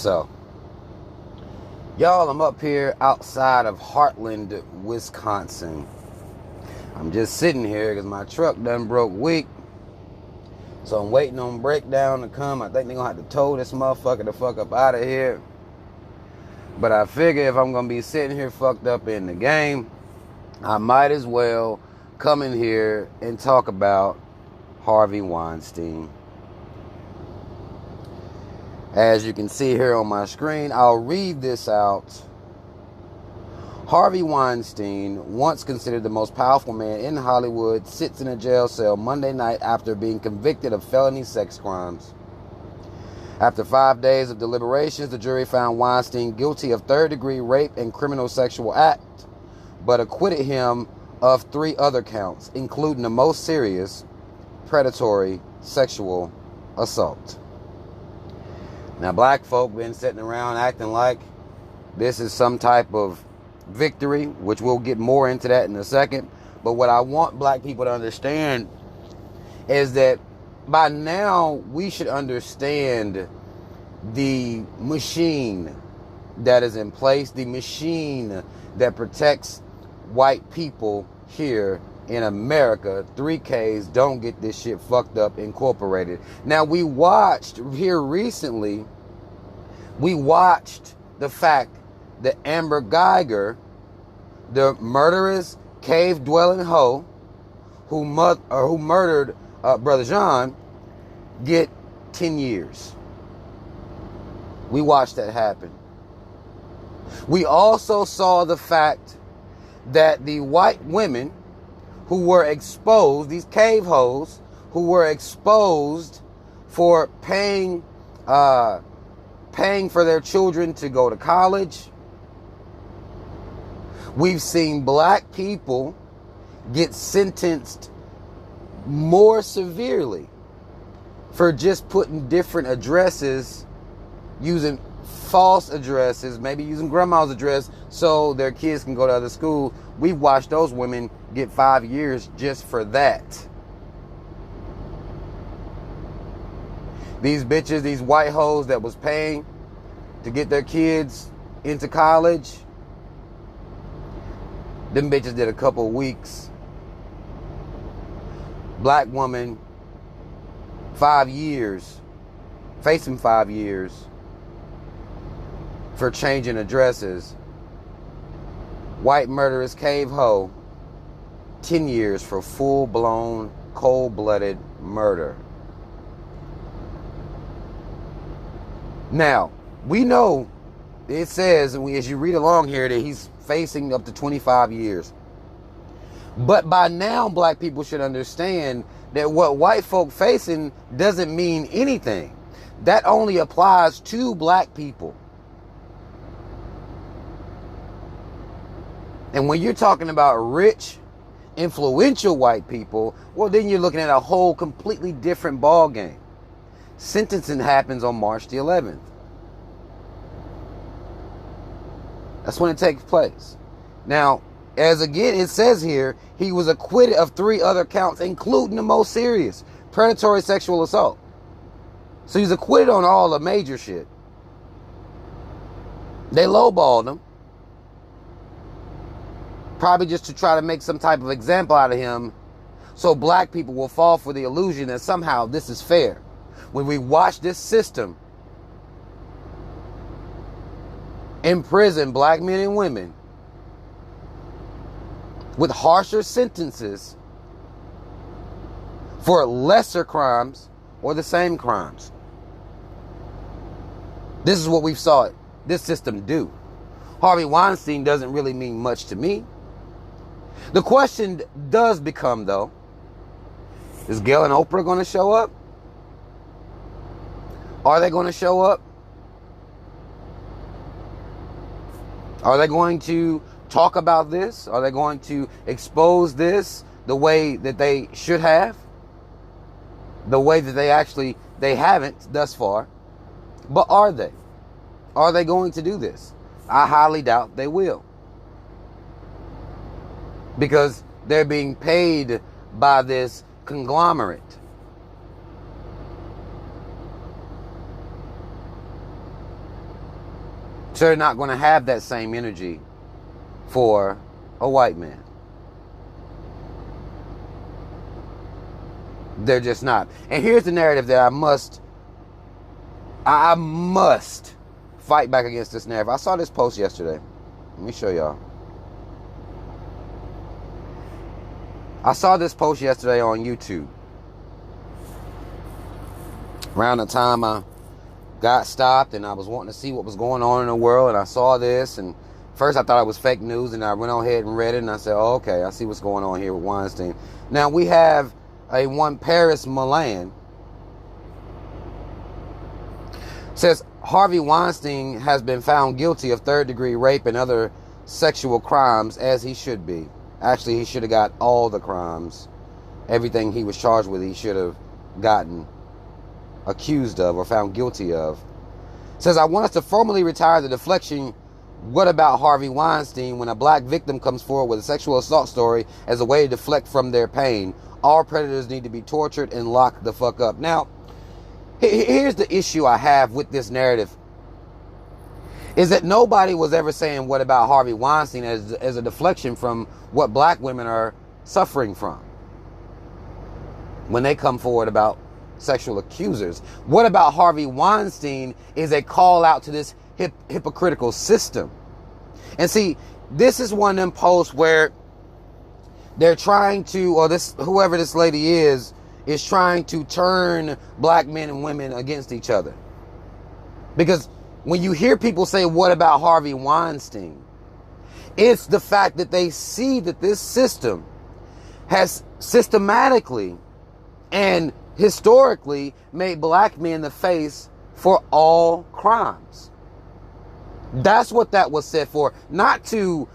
So, y'all, I'm up here outside of Heartland, Wisconsin. I'm just sitting here because my truck done broke weak. So I'm waiting on breakdown to come. I think they're going to have to tow this motherfucker the fuck up out of here. But I figure if I'm going to be sitting here fucked up in the game, I might as well come in here and talk about Harvey Weinstein. As you can see here on my screen, I'll read this out. Harvey Weinstein, once considered the most powerful man in Hollywood, sits in a jail cell Monday night after being convicted of felony sex crimes. After 5 days of deliberations, the jury found Weinstein guilty of third-degree rape and criminal sexual act, but acquitted him of 3 other counts, including the most serious, predatory sexual assault. Now, black folk been sitting around acting like this is some type of victory, which we'll get more into that in a second. But what I want black people to understand is that by now we should understand the machine that is in place, the machine that protects white people here in America. 3Ks don't get this shit fucked up incorporated. Now, we watched here recently, the fact that Amber Geiger, the murderous cave-dwelling hoe who murdered Brother John, get 10 years. We watched that happen. We also saw the fact that the white women who were exposed, these cave hoes, who were exposed for paying for their children to go to college. We've seen black people get sentenced more severely for just putting different addresses, using false addresses, maybe using grandma's address so their kids can go to other schools. We've watched those women get 5 years just for that. These bitches, these white hoes that was paying to get their kids into college, them bitches did a couple weeks. Black woman, 5 years, facing 5 years for changing addresses. White murderous cave hoe, 10 years for full-blown, cold-blooded murder. Now, we know it says, as you read along here, that he's facing up to 25 years. But by now, black people should understand that what white folk facing doesn't mean anything. That only applies to black people. And when you're talking about rich, influential white people, well, then you're looking at a whole completely different ball game. Sentencing happens on March the 11th. That's when it takes place. Now, as again it says here, he was acquitted of 3 other counts, including the most serious, predatory sexual assault. So he's acquitted on all the major shit. They lowballed him, probably just to try to make some type of example out of him, so black people will fall for the illusion that somehow this is fair. When we watch this system imprison black men and women with harsher sentences for lesser crimes or the same crimes. This is what we've saw this system do. Harvey Weinstein doesn't really mean much to me. The question does become, though, is Gayle and Oprah going to show up? Are they going to show up? Are they going to talk about this? Are they going to expose this the way that they should have? The way that they haven't thus far. But are they? Are they going to do this? I highly doubt they will. Because they're being paid by this conglomerate. So they're not going to have that same energy for a white man. They're just not. And here's the narrative that I must fight back against this narrative. I saw this post yesterday. Let me show y'all. I saw this post yesterday on YouTube. Around the time I got stopped and I was wanting to see what was going on in the world, and I saw this, and first I thought it was fake news, and I went on ahead and read it, and I said, oh, okay, I see what's going on here with Weinstein. Now we have a one Paris Milan says Harvey Weinstein has been found guilty of third-degree rape and other sexual crimes, as he should be. Actually, he should have got all the crimes. Everything he was charged with, he should have gotten accused of or found guilty of. Says, I want us to formally retire the deflection. What about Harvey Weinstein? When a black victim comes forward with a sexual assault story as a way to deflect from their pain, all predators need to be tortured and locked the fuck up. Now, here's the issue I have with this narrative, is that nobody was ever saying what about Harvey Weinstein as a deflection from what black women are suffering from when they come forward about sexual accusers. What about Harvey Weinstein is a call out to this hypocritical system. And see, this is one of them posts where they're trying to, or this, whoever this lady is trying to turn black men and women against each other. Because when you hear people say, what about Harvey Weinstein? It's the fact that they see that this system has systematically and historically made black men the face for all crimes. That's what that was said for. Not to,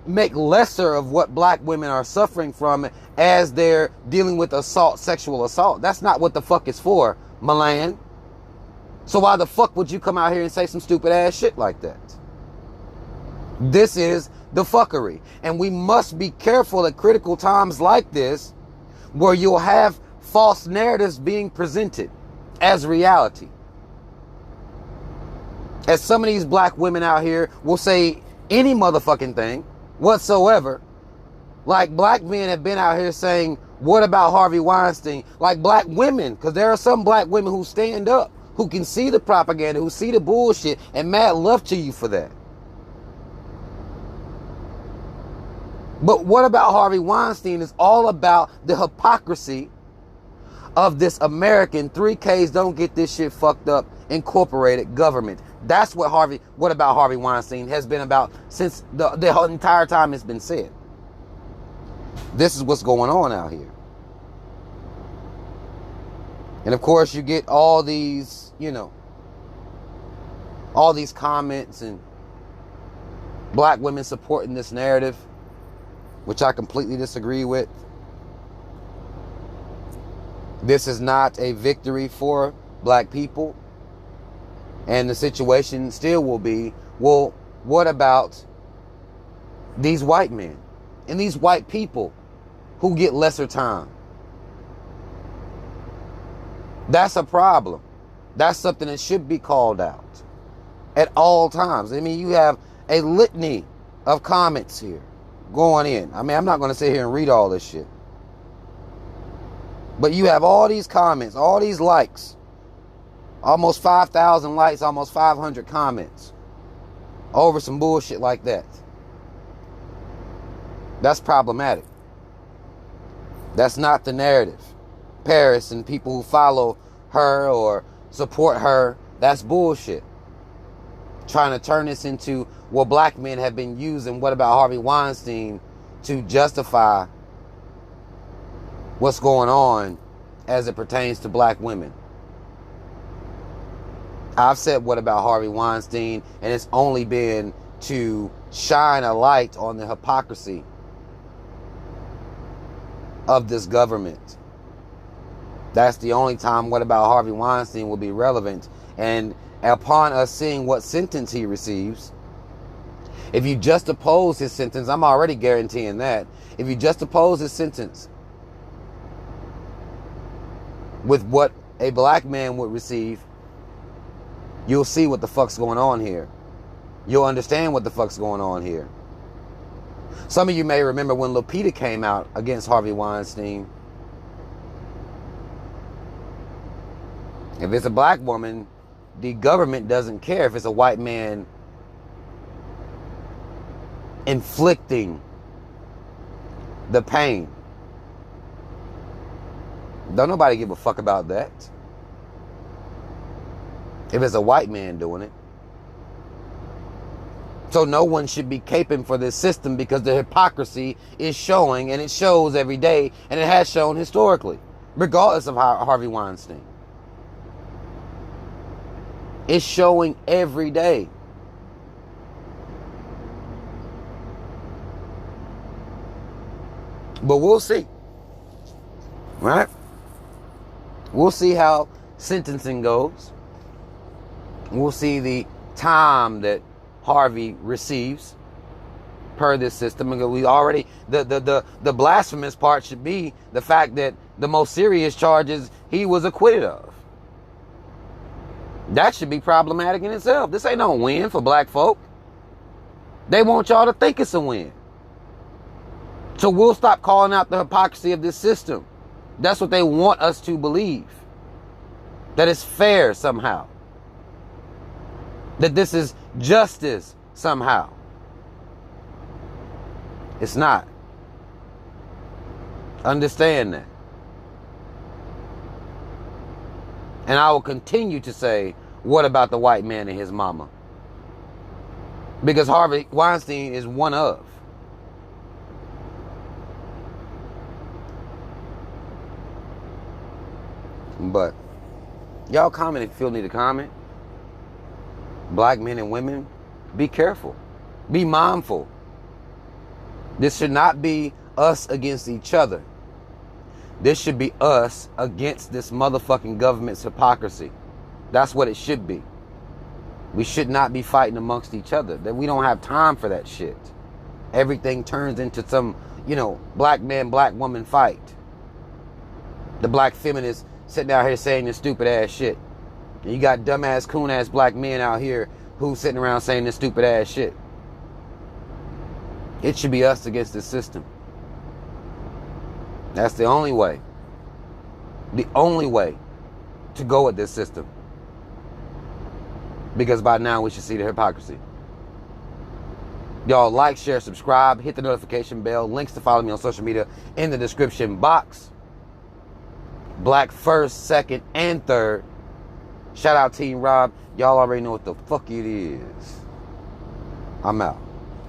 make lesser of what black women are suffering from as they're dealing with assault, sexual assault. That's not what the fuck it's for, Milan. So why the fuck would you come out here and say some stupid ass shit like that? This is the fuckery. And we must be careful at critical times like this, where you'll have false narratives being presented as reality. As some of these black women out here will say any motherfucking thing whatsoever. Like black men have been out here saying, what about Harvey Weinstein? Like black women, because there are some black women who stand up, who can see the propaganda, who see the bullshit, and mad love to you for that. But what about Harvey Weinstein is all about the hypocrisy of this American 3Ks don't get this shit fucked up incorporated government. That's what about Harvey Weinstein has been about since the whole entire time it's been said. This is what's going on out here. And of course you get all these, all these comments and black women supporting this narrative, which I completely disagree with. This is not a victory for black people. And the situation still will be, well, what about these white men and these white people who get lesser time? That's a problem. That's something that should be called out at all times. I mean, you have a litany of comments here going in. I mean, I'm not going to sit here and read all this shit. But you have all these comments, all these likes, almost 5,000 likes, almost 500 comments over some bullshit like that. That's problematic. That's not the narrative. Paris and people who follow her or support her, that's bullshit. Trying to turn this into, well, black men have been using what about Harvey Weinstein to justify what's going on as it pertains to black women. I've said what about Harvey Weinstein, and it's only been to shine a light on the hypocrisy of this government. That's the only time what about Harvey Weinstein will be relevant. And upon us seeing what sentence he receives, if you just oppose his sentence, I'm already guaranteeing that. If you just oppose his sentence with what a black man would receive, you'll see what the fuck's going on here. you'll understand what the fuck's going on here. Some of you may remember when Lupita came out against Harvey Weinstein. If it's a black woman, the government doesn't care if it's a white man inflicting the pain. Don't nobody give a fuck about that. If it's a white man doing it. So no one should be caping for this system because the hypocrisy is showing, and it shows every day, and it has shown historically, regardless of Harvey Weinstein. It's showing every day. But we'll see. Right? We'll see how sentencing goes. We'll see the time that Harvey receives per this system. We already, the blasphemous part should be the fact that the most serious charges he was acquitted of. That should be problematic in itself. This ain't no win for black folk. They want y'all to think it's a win. So we'll stop calling out the hypocrisy of this system. That's what they want us to believe. That it's fair somehow. That this is justice somehow. It's not. Understand that. And I will continue to say, what about the white man and his mama? Because Harvey Weinstein is one of. But y'all comment if you feel need to comment. Black men and women, be careful. Be mindful. This should not be us against each other. This should be us against this motherfucking government's hypocrisy. That's what it should be. We should not be fighting amongst each other. That we don't have time for that shit. Everything turns into some, black man, black woman fight. The black feminists sitting out here saying this stupid ass shit. And you got dumbass, coon ass black men out here who's sitting around saying this stupid ass shit. It should be us against the system. That's the only way. The only way to go with this system. Because by now we should see the hypocrisy. Y'all like, share, subscribe, hit the notification bell. Links to follow me on social media in the description box. Black first, second, and third. Shout out Team Rob. Y'all already know what the fuck it is. I'm out.